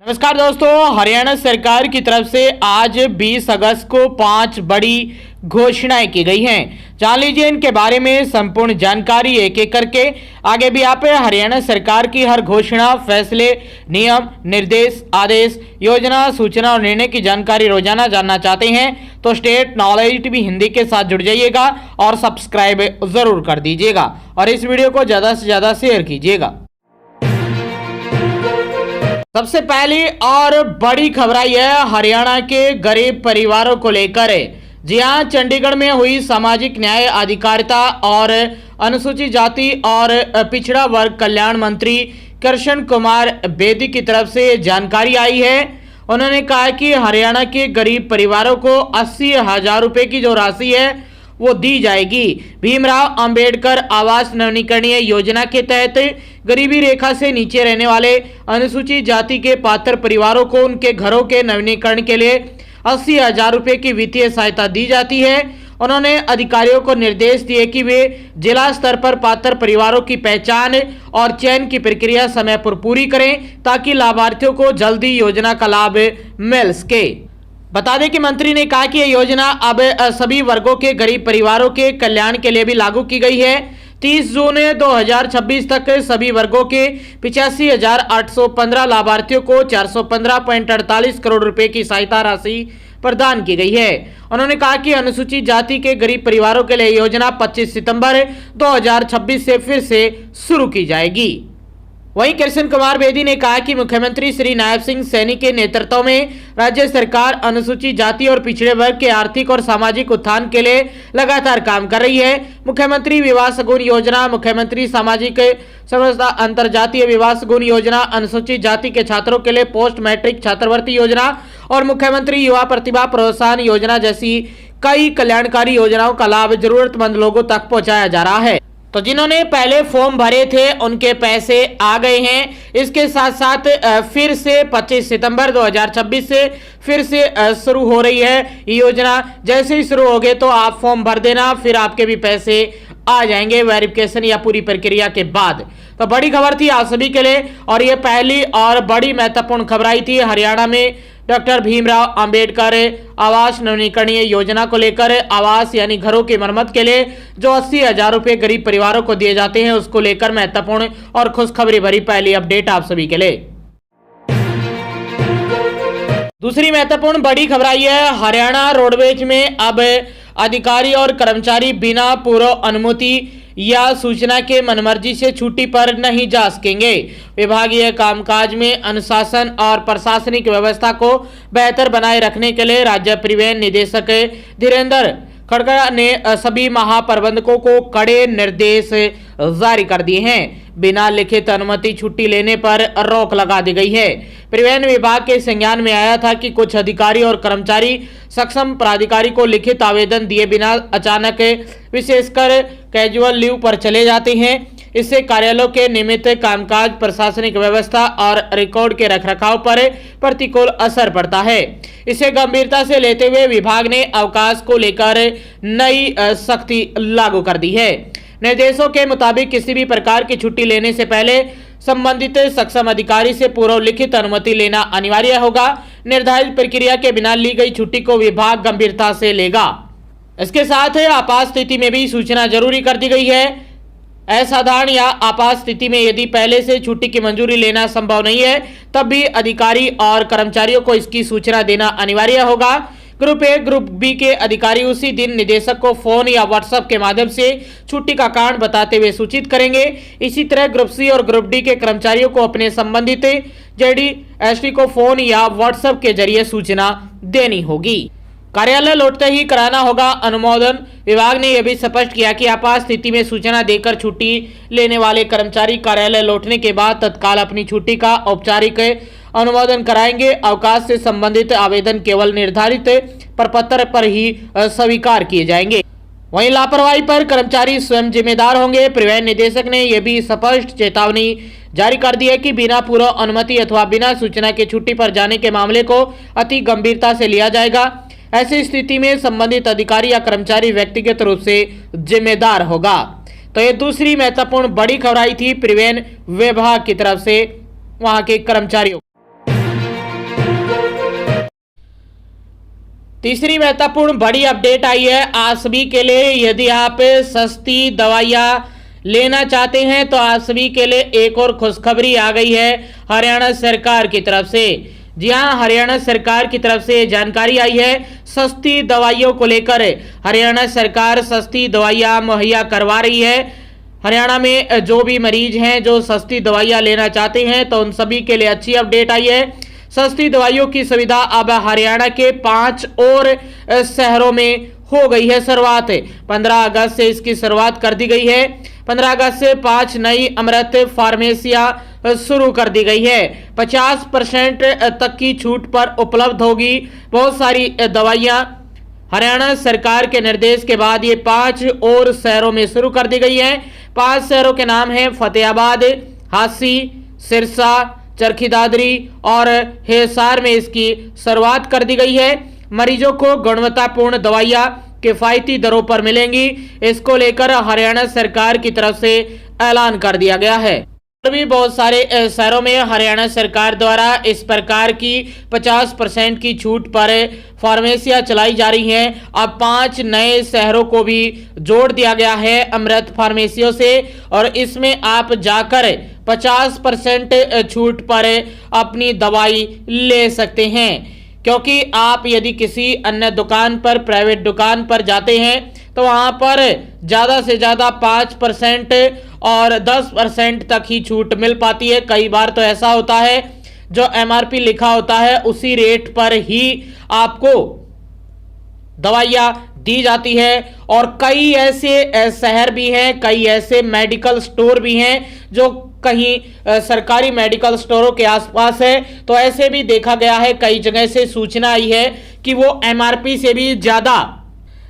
नमस्कार दोस्तों, हरियाणा सरकार की तरफ से आज 20 अगस्त को 5 बड़ी घोषणाएं की गई हैं। जान लीजिए इनके बारे में संपूर्ण जानकारी एक एक करके। आगे भी आप हरियाणा सरकार की हर घोषणा, फैसले, नियम, निर्देश, आदेश, योजना, सूचना और निर्णय की जानकारी रोजाना जानना चाहते हैं तो स्टेट नॉलेज टीवी हिंदी के साथ जुड़ जाइएगा और सब्सक्राइब जरूर कर दीजिएगा और इस वीडियो को ज्यादा से ज्यादा शेयर कीजिएगा। सबसे पहली और बड़ी खबर आई है हरियाणा के गरीब परिवारों को लेकर। जी हां, चंडीगढ़ में हुई सामाजिक न्याय, अधिकारिता और अनुसूचित जाति और पिछड़ा वर्ग कल्याण मंत्री कृष्ण कुमार बेदी की तरफ से जानकारी आई है। उन्होंने कहा कि हरियाणा के गरीब परिवारों को 80,000 रुपए की जो राशि है वो दी जाएगी। भीमराव अंबेडकर आवास नवीनीकरणीय योजना के तहत गरीबी रेखा से नीचे रहने वाले अनुसूचित जाति के पात्र परिवारों को उनके घरों के नवीनीकरण के लिए 80,000 रुपए की वित्तीय सहायता दी जाती है। उन्होंने अधिकारियों को निर्देश दिए कि वे जिला स्तर पर पात्र परिवारों की पहचान और चयन की प्रक्रिया समय पर पूरी करें ताकि लाभार्थियों को जल्दी योजना का लाभ मिल सके। बता दें कि मंत्री ने कहा कि यह योजना अब सभी वर्गों के गरीब परिवारों के कल्याण के लिए भी लागू की गई है। 30 जून 2026 तक सभी वर्गों के 85,815 लाभार्थियों को 415.48 करोड़ रुपए की सहायता राशि प्रदान की गई है। उन्होंने कहा कि अनुसूचित जाति के गरीब परिवारों के लिए योजना 25 सितंबर 2026 से फिर से शुरू की जाएगी। वहीं कृष्ण कुमार बेदी ने कहा कि मुख्यमंत्री श्री नायब सिंह सैनी के नेतृत्व में राज्य सरकार अनुसूचित जाति और पिछड़े वर्ग के आर्थिक और सामाजिक उत्थान के लिए लगातार काम कर रही है। मुख्यमंत्री विवाह सगुन योजना, मुख्यमंत्री सामाजिक समरसता अंतरजातीय विवाह सगुन योजना, अनुसूचित जाति के छात्रों के लिए पोस्ट मैट्रिक छात्रवृत्ति योजना और मुख्यमंत्री युवा प्रतिभा प्रोत्साहन योजना जैसी कई कल्याणकारी योजनाओं का लाभ जरूरतमंद लोगों तक पहुंचाया जा रहा है। तो जिन्होंने पहले फॉर्म भरे थे उनके पैसे आ गए हैं। इसके साथ साथ फिर से 25 सितंबर 2026 से फिर से शुरू हो रही है ये योजना। जैसे ही शुरू होगे तो आप फॉर्म भर देना, फिर आपके भी पैसे आ जाएंगे वेरिफिकेशन या पूरी प्रक्रिया के बाद। तो बड़ी खबर थी आप सभी के लिए और ये पहली और बड़ी महत्वपूर्ण खबर आई थी हरियाणा में डॉक्टर भीमराव अंबेडकर आवास नवीनीकरणीय योजना को लेकर। आवास यानी घरों की मरम्मत के लिए जो 80,000 रुपए गरीब परिवारों को दिए जाते हैं उसको लेकर महत्वपूर्ण और खुशखबरी भरी पहली अपडेट आप सभी के लिए। दूसरी महत्वपूर्ण बड़ी खबर आई है हरियाणा रोडवेज में अब अधिकारी और कर्मचारी बिना पूर्व अनुमति या सूचना के मनमर्जी से छुट्टी पर नहीं जा सकेंगे। विभागीय कामकाज में अनुशासन और प्रशासनिक व्यवस्था को बेहतर बनाए रखने के लिए राज्य परिवहन निदेशक धीरेन्द्र खड़गड़ा ने सभी महाप्रबंधकों को कड़े निर्देश जारी कर दिए हैं। बिना लिखित अनुमति छुट्टी लेने पर रोक लगा दी गई है। परिवहन विभाग के संज्ञान में आया था कि कुछ अधिकारी और कर्मचारी सक्षम प्राधिकारी को लिखित आवेदन दिए बिना अचानक विशेषकर कैजुअल लीव पर चले जाते हैं। इससे कार्यालयों के नियमित कामकाज, प्रशासनिक व्यवस्था और रिकॉर्ड के रखरखाव पर प्रतिकूल असर पड़ता है। इसे गंभीरता से लेते हुए विभाग ने अवकाश को लेकर नई सख्ती लागू कर दी है। निर्देशों के मुताबिक किसी भी प्रकार की छुट्टी लेने से पहले संबंधित सक्षम अधिकारी से पूर्व लिखित अनुमति लेना अनिवार्य होगा। निर्धारित प्रक्रिया के बिना ली गई छुट्टी को विभाग गंभीरता से लेगा। इसके साथ आपात स्थिति में भी सूचना जरूरी कर दी गई है। असाधारण या आपात स्थिति में यदि पहले से छुट्टी की मंजूरी लेना संभव नहीं है तब भी अधिकारी और कर्मचारियों को इसकी सूचना देना अनिवार्य होगा। ग्रुप ए, ग्रुप बी के अधिकारी उसी दिन निदेशक को फोन या व्हाट्सएप के माध्यम से छुट्टी का कारण बताते हुए सूचित करेंगे। इसी तरह ग्रुप सी और ग्रुप डी के कर्मचारियों को अपने संबंधित जेडी एसटी को फोन या व्हाट्सएप के जरिए सूचना देनी होगी। कार्यालय लौटते ही कराना होगा अनुमोदन। विभाग ने यह भी स्पष्ट किया कि आपात स्थिति में सूचना देकर छुट्टी लेने वाले कर्मचारी कार्यालय लौटने के बाद तत्काल अपनी छुट्टी का औपचारिक अनुमोदन कराएंगे। अवकाश से संबंधित आवेदन केवल निर्धारित प्रपत्र पर ही स्वीकार किए जाएंगे। वहीं लापरवाही पर कर्मचारी स्वयं जिम्मेदार होंगे। परिवहन निदेशक ने यह भी स्पष्ट चेतावनी जारी कर दी है कि बिना पूर्व अनुमति अथवा बिना सूचना के छुट्टी पर जाने के मामले को अति गंभीरता से लिया जाएगा। ऐसी स्थिति में संबंधित अधिकारी या कर्मचारी व्यक्तिगत रूप से जिम्मेदार होगा। तो ये दूसरी महत्वपूर्ण बड़ी खबर आई थी परिवहन विभाग की तरफ से वहां के कर्मचारियों। तीसरी महत्वपूर्ण बड़ी अपडेट आई है आप सभी के लिए। यदि आप सस्ती दवाइयाँ लेना चाहते हैं तो आप सभी के लिए एक और खुशखबरी आ गई है हरियाणा सरकार की तरफ से। जी हां, हरियाणा सरकार की तरफ से जानकारी आई है सस्ती दवाइयों को लेकर। हरियाणा सरकार सस्ती दवाइयाँ मुहैया करवा रही है। हरियाणा में जो भी मरीज हैं जो सस्ती दवाइयाँ लेना चाहते हैं तो उन सभी के लिए अच्छी अपडेट आई है। सस्ती दवाइयों की सुविधा अब हरियाणा के 5 और शहरों में हो गई है शुरुआत। 15 अगस्त से इसकी शुरुआत कर दी गई है। 15 अगस्त से 5 नई अमृत फार्मेसियां शुरू कर दी गई है। 50% तक की छूट पर उपलब्ध होगी बहुत सारी दवाइयां। हरियाणा सरकार के निर्देश के बाद ये 5 और शहरों में शुरू कर दी गई है। 5 शहरों के नाम हैं फतेहाबाद, हांसी, सिरसा, चरखी दादरी और हिसार में इसकी शुरुआत कर दी गई है। मरीजों को गुणवत्तापूर्ण दवाइयाँ किफायती दरों पर मिलेंगी। इसको लेकर हरियाणा सरकार की तरफ से ऐलान कर दिया गया है। और भी बहुत सारे शहरों में हरियाणा सरकार द्वारा इस प्रकार की 50% की छूट पर फार्मेसियां चलाई जा रही हैं। अब 5 नए शहरों को भी जोड़ दिया गया है अमृत फार्मेसियों से और इसमें आप जाकर 50% छूट पर अपनी दवाई ले सकते हैं। क्योंकि आप यदि किसी अन्य दुकान पर, प्राइवेट दुकान पर जाते हैं तो वहां पर ज़्यादा से ज़्यादा 5% और 10% तक ही छूट मिल पाती है। कई बार तो ऐसा होता है जो MRP लिखा होता है उसी रेट पर ही आपको दवाइयाँ दी जाती है। और कई ऐसे शहर भी हैं, कई ऐसे मेडिकल स्टोर भी हैं जो कहीं सरकारी मेडिकल स्टोरों के आसपास है। तो ऐसे भी देखा गया है, कई जगह से सूचना आई है कि वो MRP से भी ज़्यादा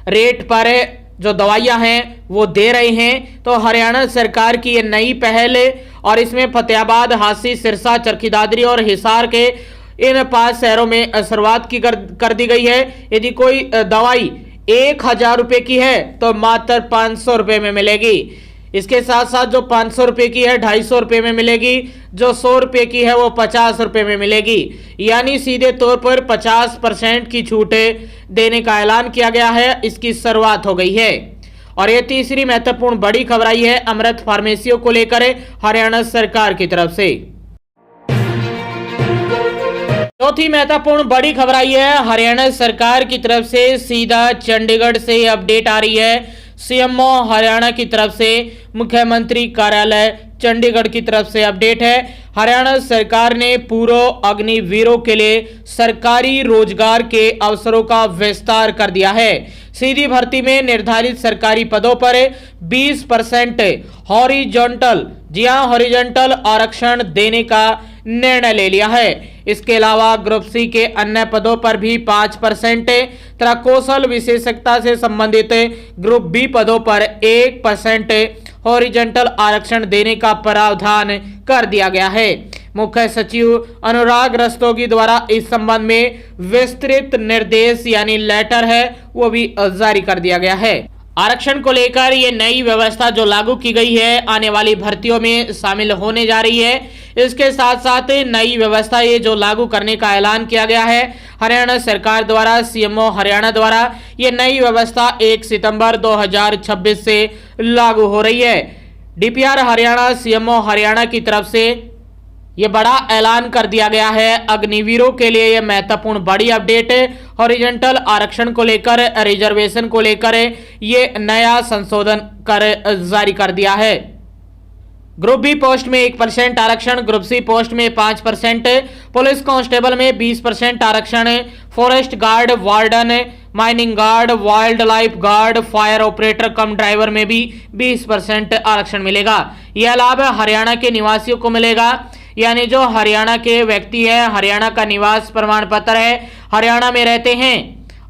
रेट पर जो दवाइयाँ हैं वो दे रहे हैं। तो हरियाणा सरकार की ये नई पहल और इसमें फतेहाबाद, हांसी, सिरसा, चरखी दादरी और हिसार के इन 5 शहरों में शुरुआत कर दी गई है। यदि कोई दवाई 1000 रुपये की है तो मात्र 500 रुपये में मिलेगी। इसके साथ साथ जो 500 रुपये की है 250 रुपये में मिलेगी, जो 100 रुपये की है वो 50 रुपये में मिलेगी। यानी सीधे तौर पर 50% की छूटें देने का ऐलान किया गया है। इसकी शुरुआत हो गई है। और ये तीसरी महत्वपूर्ण बड़ी खबर आई है अमृत फार्मेसियों को लेकर हरियाणा सरकार की तरफ से। चौथी महत्वपूर्ण बड़ी खबर आई है हरियाणा सरकार की तरफ से। सीधा चंडीगढ़ से अपडेट आ रही है। CMO हरियाणा की तरफ से, मुख्यमंत्री कार्यालय चंडीगढ़ की तरफ से अपडेट है। हरियाणा सरकार ने पूर्व अग्निवीरों के लिए सरकारी रोजगार के अवसरों का विस्तार कर दिया है। सीधी भर्ती में निर्धारित सरकारी पदों पर 20% हॉरिजॉन्टल, जी हां, हॉरिजॉन्टल आरक्षण देने का निर्णय ले लिया है। इसके अलावा ग्रुप सी के अन्य पदों पर भी 5% तथा कौशल विशेषज्ञता से संबंधित ग्रुप बी पदों पर 1% हॉरिजॉन्टल आरक्षण देने का प्रावधान कर दिया गया है। मुख्य सचिव अनुराग रस्तोगी द्वारा इस संबंध में विस्तृत निर्देश यानी लेटर है वो भी जारी कर दिया गया है। आरक्षण को लेकर ये नई व्यवस्था जो लागू की गई है आने वाली भर्तियों में शामिल होने जा रही है। इसके साथ साथ नई व्यवस्था ये जो लागू करने का ऐलान किया गया है हरियाणा सरकार द्वारा, CMO हरियाणा द्वारा, ये नई व्यवस्था 1 सितंबर 2026 से लागू हो रही है। DPR हरियाणा, CMO हरियाणा की तरफ से ये बड़ा ऐलान कर दिया गया है। अग्निवीरों के लिए ये महत्वपूर्ण बड़ी अपडेट है। हॉरिजॉन्टल आरक्षण को लेकर, रिजर्वेशन को लेकर ये नया संशोधन जारी कर दिया है। ग्रुप बी पोस्ट में 1% आरक्षण, ग्रुप सी पोस्ट में 5%, पुलिस कांस्टेबल में 20% आरक्षण, forest guard, warden, mining guard, wild life guard, fire operator कम ड्राइवर में भी 20% आरक्षण मिलेगा। यह लाभ हरियाणा के निवासियों को मिलेगा। यानी जो हरियाणा के व्यक्ति है, हरियाणा का निवास प्रमाण पत्र है, हरियाणा में रहते हैं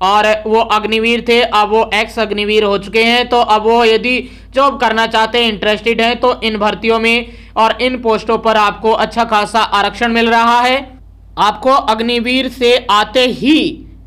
और वो अग्निवीर थे, अब वो एक्स अग्निवीर हो चुके हैं, तो अब वो यदि जॉब करना चाहते हैं, इंटरेस्टेड हैं, तो इन भर्तियों में और इन पोस्टों पर आपको अच्छा खासा आरक्षण मिल रहा है। आपको अग्निवीर से आते ही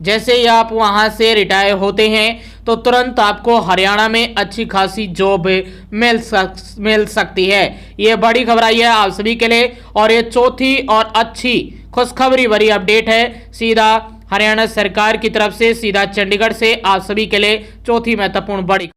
जैसे ही आप वहां से रिटायर होते हैं तो तुरंत आपको हरियाणा में अच्छी खासी जॉब मिल सकती है। ये बड़ी खबर आई है आप सभी के लिए और ये चौथी और अच्छी खुशखबरी भरी अपडेट है, सीधा हरियाणा सरकार की तरफ से, सीधा चंडीगढ़ से आप सभी के लिए चौथी महत्वपूर्ण बड़ी,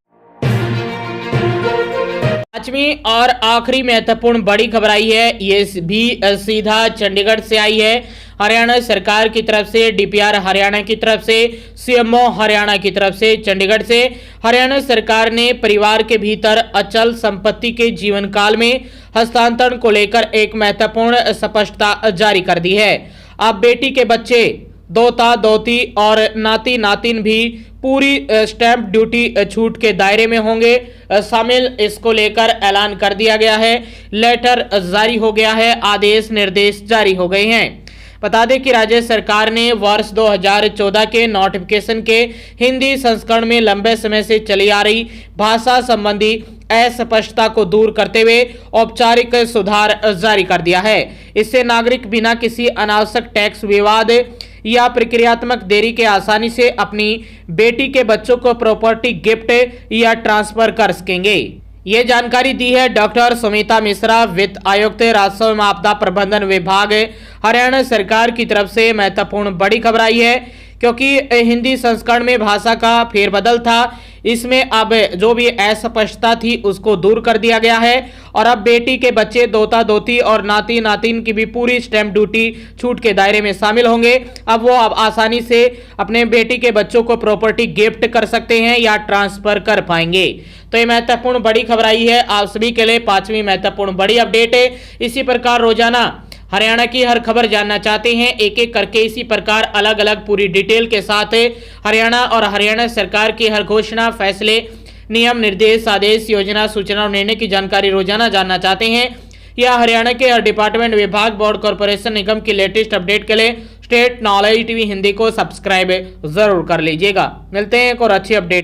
पांचवी और आखिरी महत्वपूर्ण बड़ी खबर आई है। ये भी सीधा चंडीगढ़ से आई है। हरियाणा सरकार की तरफ से, डीपीआर हरियाणा की तरफ से, सीएमओ हरियाणा की तरफ से, चंडीगढ़ से हरियाणा सरकार ने परिवार के भीतर अचल संपत्ति के जीवन काल में हस्तांतरण को लेकर एक महत्वपूर्ण स्पष्टता जारी कर दी है। अब बेटी के बच्चे, दोता दोती और नाती नातिन भी पूरी स्टैंप ड्यूटी छूट के दायरे में होंगे शामिल। इसको लेकर ऐलान कर दिया गया है, लेटर जारी हो गया है, आदेश निर्देश जारी हो गए हैं। बता दें कि राज्य सरकार ने वर्ष 2014 के नोटिफिकेशन के हिंदी संस्करण में लंबे समय से चली आ रही भाषा संबंधी अस्पष्टता को दूर करते हुए औपचारिक सुधार जारी कर दिया है। इससे नागरिक बिना किसी अनावश्यक टैक्स विवाद या प्रक्रियात्मक देरी के आसानी से अपनी बेटी के बच्चों को प्रॉपर्टी गिफ्ट या ट्रांसफर कर सकेंगे। ये जानकारी दी है डॉक्टर सुमिता मिश्रा, वित्त आयुक्त, राजस्व एवं आपदा प्रबंधन विभाग, हरियाणा सरकार की तरफ से। महत्वपूर्ण बड़ी खबर आई है क्योंकि हिंदी संस्करण में भाषा का फेरबदल था, इसमें अब जो भी अस्पष्टता थी उसको दूर कर दिया गया है और अब बेटी के बच्चे, दोता दोती और नाती नातिन की भी पूरी स्टैंप ड्यूटी छूट के दायरे में शामिल होंगे। अब वो अब आसानी से अपने बेटी के बच्चों को प्रॉपर्टी गिफ्ट कर सकते हैं या ट्रांसफर कर पाएंगे। तो ये महत्वपूर्ण बड़ी खबर आई है आप सभी के लिए, पांचवी महत्वपूर्ण बड़ी अपडेट है। इसी प्रकार रोजाना हरियाणा की हर खबर जानना चाहते हैं एक एक करके, इसी प्रकार अलग अलग पूरी डिटेल के साथ हरियाणा और हरियाणा सरकार की हर घोषणा, फैसले, नियम, निर्देश, आदेश, योजना, सूचना और निर्णय की जानकारी रोजाना जानना चाहते हैं या हरियाणा के हर डिपार्टमेंट, विभाग, बोर्ड, कॉर्पोरेशन, निगम की लेटेस्ट अपडेट के लिए स्टेट नॉलेज टीवी हिंदी को सब्सक्राइब जरूर कर लीजिएगा। मिलते हैं एक और अच्छी अपडेट।